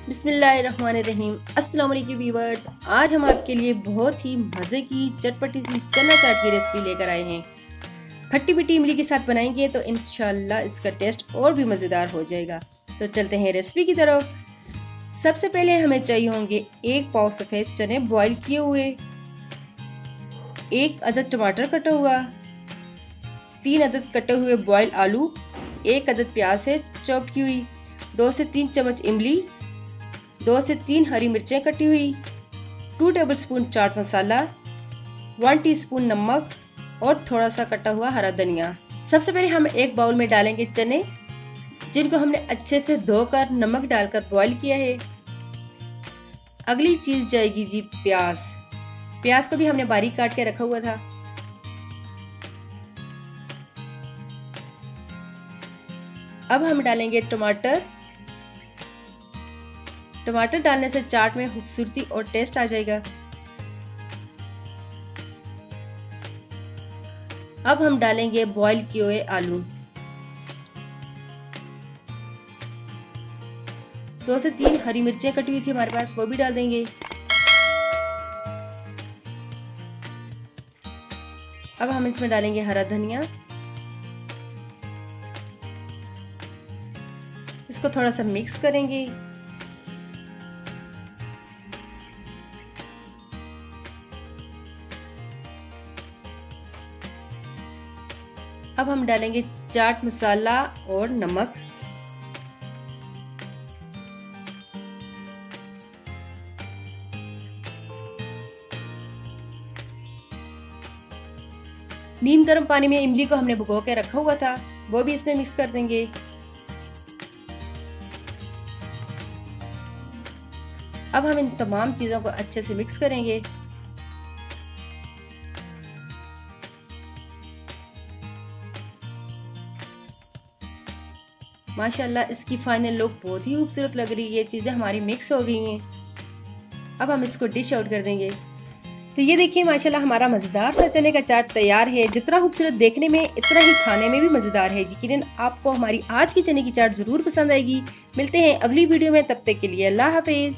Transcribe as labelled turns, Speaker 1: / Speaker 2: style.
Speaker 1: बिस्मिल्लाहिर्रहमानिर्रहीम। अस्सलाम वालेकुम व्यूअर्स, आज हम आपके लिए बहुत ही मज़े की चटपटी सी चना चाट की रेसिपी लेकर आए हैं। खट्टी मीठी इमली के साथ बनाएंगे तो इंशाल्लाह इसका टेस्ट और भी मज़ेदार हो जाएगा। तो चलते हैं रेसिपी की तरफ। सबसे पहले हमें चाहिए होंगे 1 पाव सफ़ेद चने बॉईल किए हुए, 1 अदद टमाटर कटा हुआ, 3 अदद कटे हुए बॉयल आलू, 1 अदद प्याज है चॉप की हुई, 2 से 3 चम्मच इमली, 2 से 3 हरी मिर्चें कटी हुई, 2 टेबलस्पून चाट मसाला, 1 टीस्पून नमक और थोड़ा सा कटा हुआ हरा धनिया। सबसे पहले हम एक बाउल में डालेंगे चने, जिनको हमने अच्छे से धोकर नमक डालकर बॉईल किया है। अगली चीज जाएगी जी प्याज। प्याज को भी हमने बारीक काट के रखा हुआ था। अब हम डालेंगे टमाटर। टमाटर डालने से चाट में खूबसूरती और टेस्ट आ जाएगा। अब हम डालेंगे बॉईल किए हुए आलू। 2 से 3 हरी मिर्चें कटी हुई थी हमारे पास, वो भी डाल देंगे। अब हम इसमें डालेंगे हरा धनिया। इसको थोड़ा सा मिक्स करेंगे। अब हम डालेंगे चाट मसाला और नमक। नीम गर्म पानी में इमली को हमने भिगो के रखा हुआ था, वो भी इसमें मिक्स कर देंगे। अब हम इन तमाम चीजों को अच्छे से मिक्स करेंगे। माशाल्लाह इसकी फाइनल लुक बहुत ही खूबसूरत लग रही है। चीज़ें हमारी मिक्स हो गई हैं। अब हम इसको डिश आउट कर देंगे। तो ये देखिए माशाल्लाह हमारा मज़ेदार सा चने का चाट तैयार है। जितना खूबसूरत देखने में इतना ही खाने में भी मज़ेदार है। यकीनन आपको हमारी आज की चने की चाट ज़रूर पसंद आएगी। मिलते हैं अगली वीडियो में, तब तक के लिए अल्लाह हाफिज़।